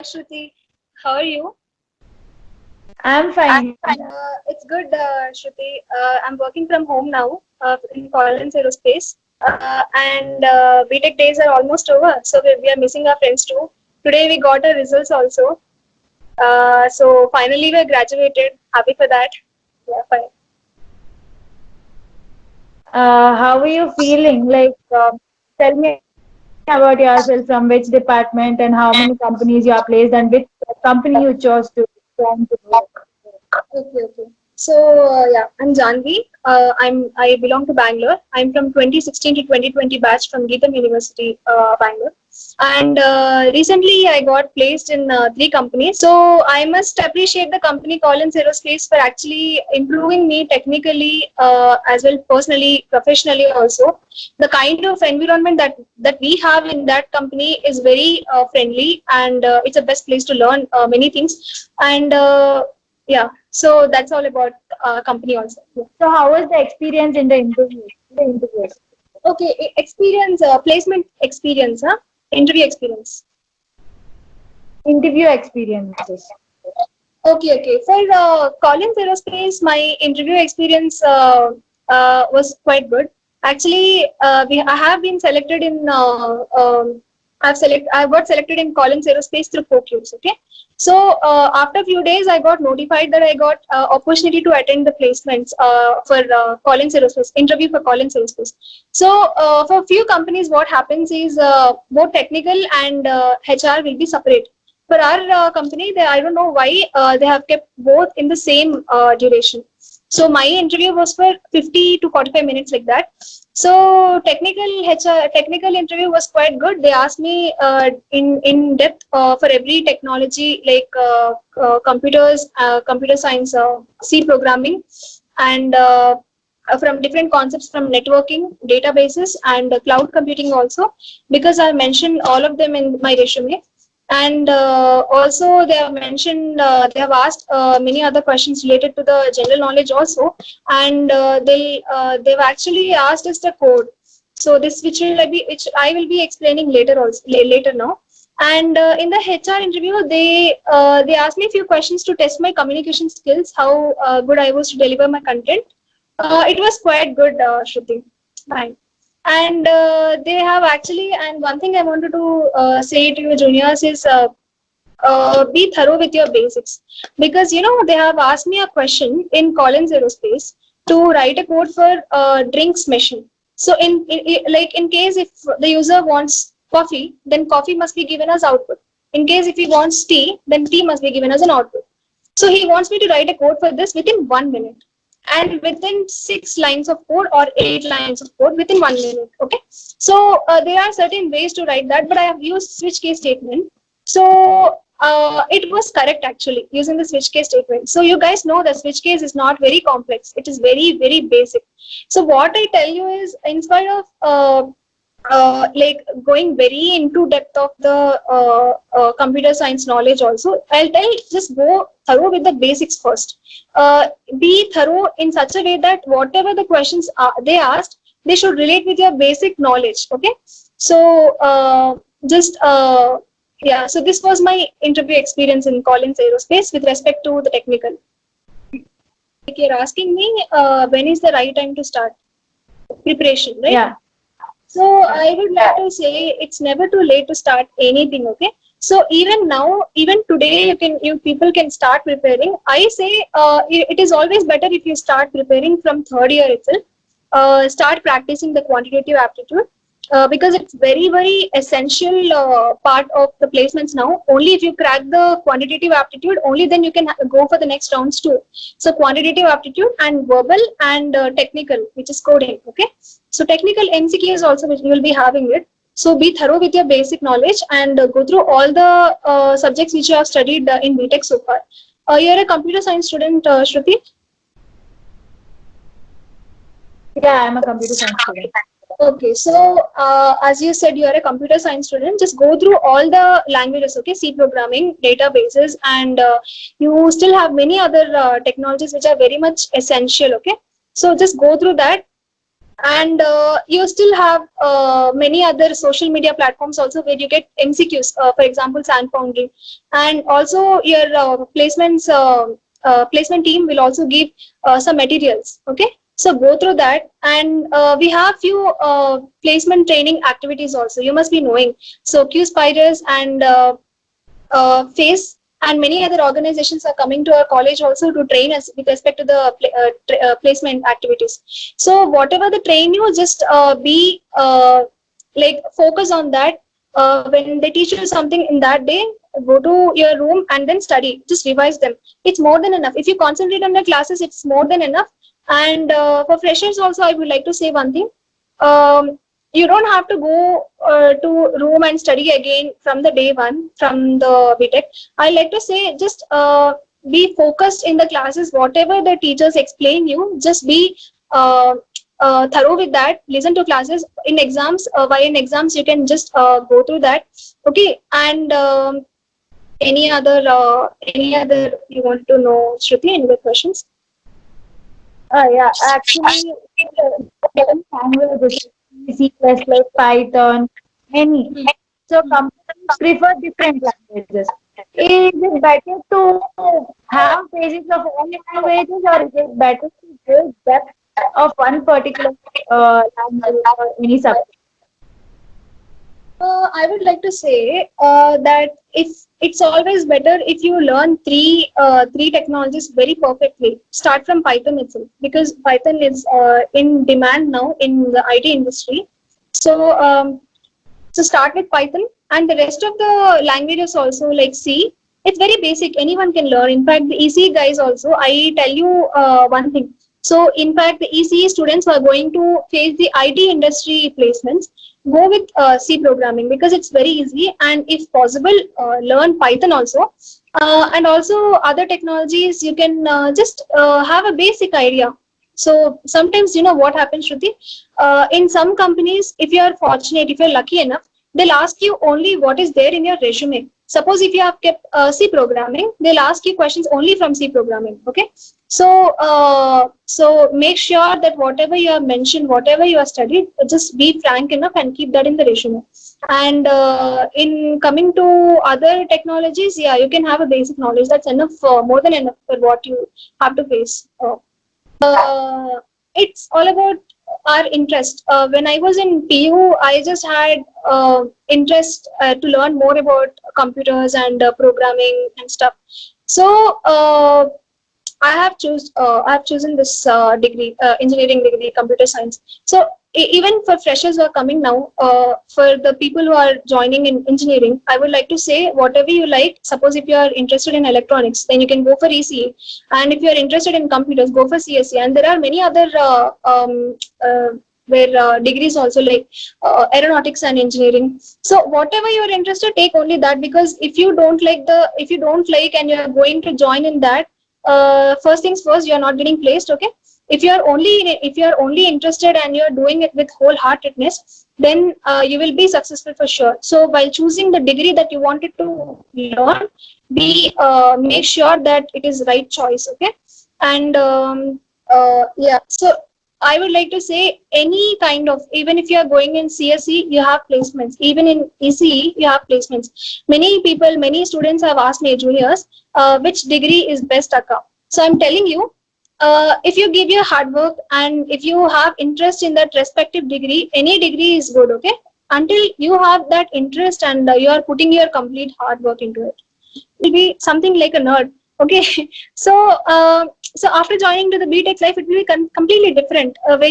Shruti, how are you? I'm fine. It's good, Shruti. I'm working from home now in Collins Aerospace, and BTech days are almost over, so we are missing our friends too. Today we got our results also. So finally we graduated. Happy for that. Yeah, fine. How are you feeling? Tell me about yourself, from which department and how many companies you are placed, and which company you chose to join to work. Okay, okay. So yeah, I'm Janvi. I belong to Bangalore. I'm from 2016 to 2020 batch from Geetham University, Bangalore. And recently I got placed in three companies. So I must appreciate the company Collins Aerospace for actually improving me technically as well personally, professionally also. The kind of environment that we have in that company is very friendly, and it's the best place to learn many things. And yeah, so that's all about company also. Yeah. So, how was the experience in the interview? Okay, experience, placement experience, huh? Interview experience. Interview experiences. Okay, okay. For Collins Aerospace, my interview experience was quite good. Actually, I have been selected in I got selected in Collins Aerospace through ProCubes. Okay, so after a few days, I got notified that I got opportunity to attend the placements for Collins Aerospace interview for Collins Aerospace. So for a few companies, what happens is both technical and HR will be separate. For our company, I don't know why they have kept both in the same duration. So my interview was for 50 to 45 minutes like that. So technical interview was quite good. They asked me in depth for every technology like computers, computer science, C programming, and from different concepts from networking, databases, and cloud computing also, because I mentioned all of them in my resume. And also they have mentioned, they have asked many other questions related to the general knowledge also. And they've actually asked us the code. So this which I will be explaining later also, later now. And in the HR interview, they asked me a few questions to test my communication skills, how good I was to deliver my content. It was quite good, Shruti. Fine. And they have actually, and one thing I wanted to say to you juniors is, be thorough with your basics, because they have asked me a question in Collins Aerospace to write a code for drinks machine. So like in case if the user wants coffee, then coffee must be given as output. In case if he wants tea, then tea must be given as an output. So he wants me to write a code for this within 1 minute, and within 6 lines of code or 8 lines of code within 1 minute. Okay. So there are certain ways to write that, but I have used switch case statement. So it was correct actually using the switch case statement. So you guys know that switch case is not very complex. It is very, very basic. So what I tell you is, in spite of like going very into depth of the computer science knowledge also, I'll tell, just go thorough with the basics first. Be thorough in such a way that whatever the questions they asked, they should relate with your basic knowledge. Okay. So just yeah, so this was my interview experience in Collins Aerospace with respect to the technical. Like you're asking me, when is the right time to start preparation, right? Yeah. So I would like to say it's never too late to start anything. Okay. So even now, even today, you people can start preparing. I say it is always better if you start preparing from third year itself. Start practicing the quantitative aptitude, because it's very, very essential part of the placements now. Only if you crack the quantitative aptitude, only then you can go for the next rounds too. So quantitative aptitude and verbal and technical, which is coding. Okay. So technical MCQs also, which you will be having it. So be thorough with your basic knowledge and go through all the subjects which you have studied in BTech so far. You're a computer science student, Shruti. Yeah, I'm a computer science student. Okay, so as you said, you are a computer science student. Just go through all the languages, okay? C programming, databases, and you still have many other technologies which are very much essential, okay? So just go through that. And you still have many other social media platforms also where you get MCQs, for example, Sand Foundry, and also your placement team will also give some materials. Okay, so go through that, and we have few placement training activities also. You must be knowing. So Q Spiders and FACE and many other organizations are coming to our college also to train us with respect to the placement activities. So whatever they train you, just be like focus on that. When they teach you something in that day, go to your room and then study. Just revise them. It's more than enough. If you concentrate on the classes, it's more than enough. And for freshers also, I would like to say one thing. You don't have to go to room and study again from the day one from the BTech. I like to say just be focused in the classes. Whatever the teachers explain you, just be thorough with that. Listen to classes. In exams, while in exams, you can just go through that. Okay, and any other you want to know, Shruti? Any other questions? Yeah, actually, different languages, C++, Python, many. So companies prefer different languages. Is it better to have basics of all languages, or is it better to go depth of one particular language or any subject? I would like to say that if it's always better if you learn three technologies very perfectly. Start from Python itself because Python is in demand now in the IT industry. So so start with Python and the rest of the languages also like C. It's very basic. Anyone can learn. In fact, the ECE guys also. I tell you one thing. So in fact, the ECE students who are going to face the IT industry placements go with C programming because it's very easy and if possible, learn Python also. And also other technologies you can just have a basic idea. So sometimes you know what happens, Shruti. In some companies, if you are fortunate, if you're lucky enough, they'll ask you only what is there in your resume. Suppose if you have kept C programming, they'll ask you questions only from C programming. Okay, so make sure that whatever you have mentioned, whatever you have studied, just be frank enough and keep that in the resume. And in coming to other technologies, yeah, you can have a basic knowledge. That's enough, more than enough for what you have to face. It's all about our interest. When I was in PU, I just had interest to learn more about computers and programming and stuff. So I have chosen this degree, engineering degree, computer science. So even for freshers who are coming now, for the people who are joining in engineering, I would like to say whatever you like. Suppose if you are interested in electronics, then you can go for ECE, and if you are interested in computers, go for CSE. And there are many other where degrees also like aeronautics and engineering. So whatever you are interested, take only that because if you don't like and you are going to join in that, first things first, you are not getting placed. Okay, if you are only interested and you are doing it with wholeheartedness, then you will be successful for sure. So while choosing the degree that you wanted to learn, be make sure that it is right choice. Okay, and yeah, so I would like to say any kind of, even if you are going in CSE, you have placements. Even in ECE, you have placements. Many people, many students have asked me, juniors, which degree is best, Akka. So I'm telling you, if you give your hard work and if you have interest in that respective degree, any degree is good. Okay, until you have that interest and you are putting your complete hard work into it, will be something like a nerd. Okay, so so after joining to the BTech life, it will be completely different. Where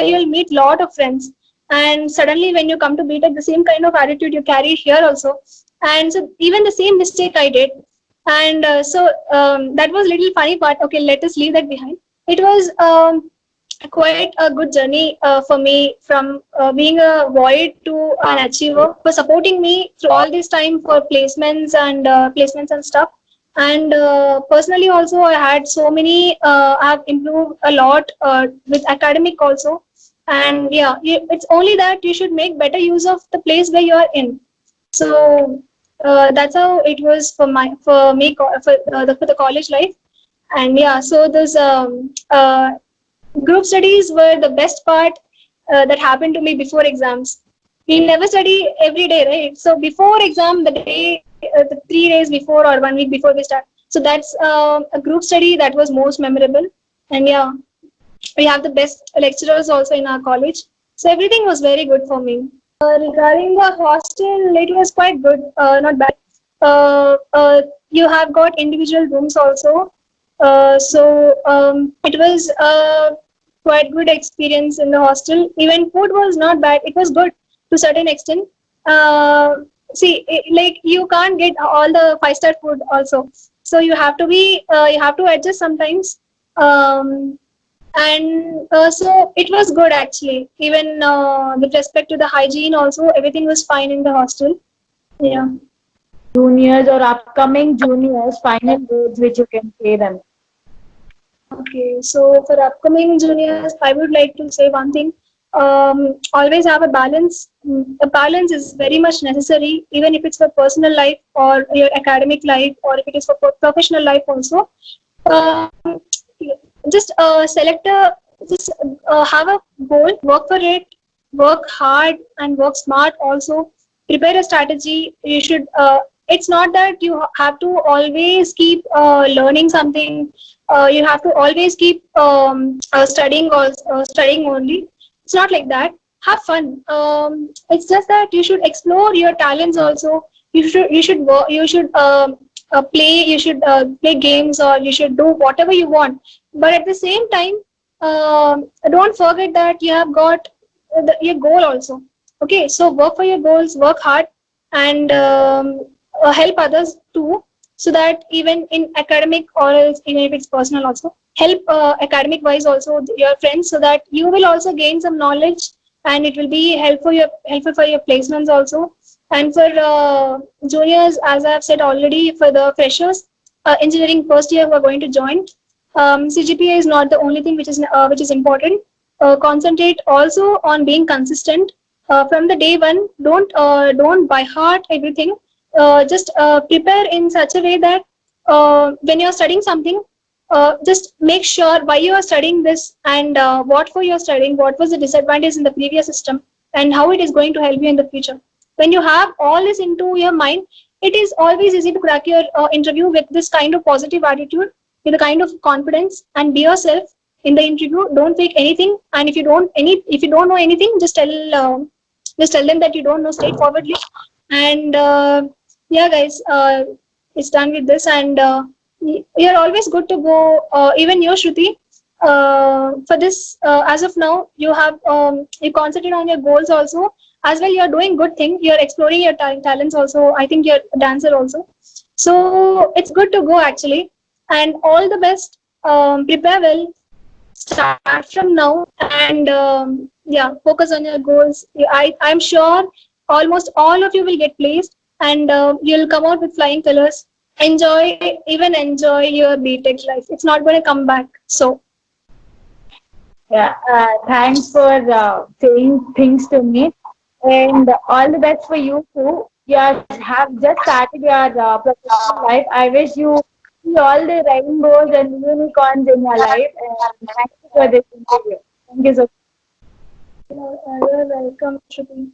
you'll meet lot of friends, and suddenly when you come to BTech, the same kind of attitude you carry here also, and so even the same mistake I did, and that was little funny part. Okay, let us leave that behind. It was quite a good journey for me from being a void to an achiever, for supporting me through all this time for placements and stuff. And personally also, I had so many. I have improved a lot with academic also. And yeah, it's only that you should make better use of the place where you are in. So that's how it was for me for the college life. And yeah, so those group studies were the best part. that happened to me before exams. We never study every day, right? So before exam, the 3 days before or 1 week before we start. So that's a group study that was most memorable. And yeah, we have the best lecturers also in our college. So everything was very good for me. Regarding the hostel, it was quite good, not bad. You have got individual rooms also. It was quite good experience in the hostel. Even food was not bad. It was good to certain extent. Uh, like you can't get all the five-star food also. So you have to adjust sometimes. Um, and so it was good actually. Even with respect to the hygiene, also everything was fine in the hostel. Yeah. Juniors or upcoming juniors, final words which you can say them. Okay, so for upcoming juniors, I would like to say one thing. Always have a balance. A balance is very much necessary, even if it's for personal life or your academic life, or if it is for professional life also. Um, just select a just have a goal, work for it, work hard and work smart also. Prepare a strategy. You should it's not that you have to always keep learning something. You have to always keep studying only. It's not like that. Have fun. It's just that you should explore your talents also. You should play. You should play games, or you should do whatever you want. But at the same time, don't forget that you have got your goal also. Okay, so work for your goals, work hard, and help others too, so that even in academic or else even if it's personal also, help academic wise also your friends, so that you will also gain some knowledge, and it will be helpful for your placements also. And for juniors, as I have said already, for the freshers, engineering first year who are going to join, CGPA is not the only thing which is important. Concentrate also on being consistent from the day one. Don't by heart everything. Just prepare in such a way that when you're studying something, just make sure why you are studying this, and what for you're studying, what was the disadvantage in the previous system, and how it is going to help you in the future. When you have all this into your mind, it is always easy to crack your interview with this kind of positive attitude, with a kind of confidence, and be yourself in the interview. Don't fake anything, and if you don't know anything, just tell them that you don't know straightforwardly. And yeah, guys, it's done with this, and you're always good to go. Even you, Shruti, for this, as of now, you concentrate on your goals also. As well, you're doing good thing. You're exploring your talents also. I think you're a dancer also. So it's good to go actually, and all the best. Prepare well. Start from now, and yeah, focus on your goals. I'm sure almost all of you will get placed, and you'll come out with flying colors. Enjoy your BTech life. It's not going to come back. So Yeah, thanks for saying things to me, and all the best for you too. You have just started your professional life. I wish you see all the rainbows and unicorns in your life. And thank you for this interview. Thank you so you're welcome, Shruti.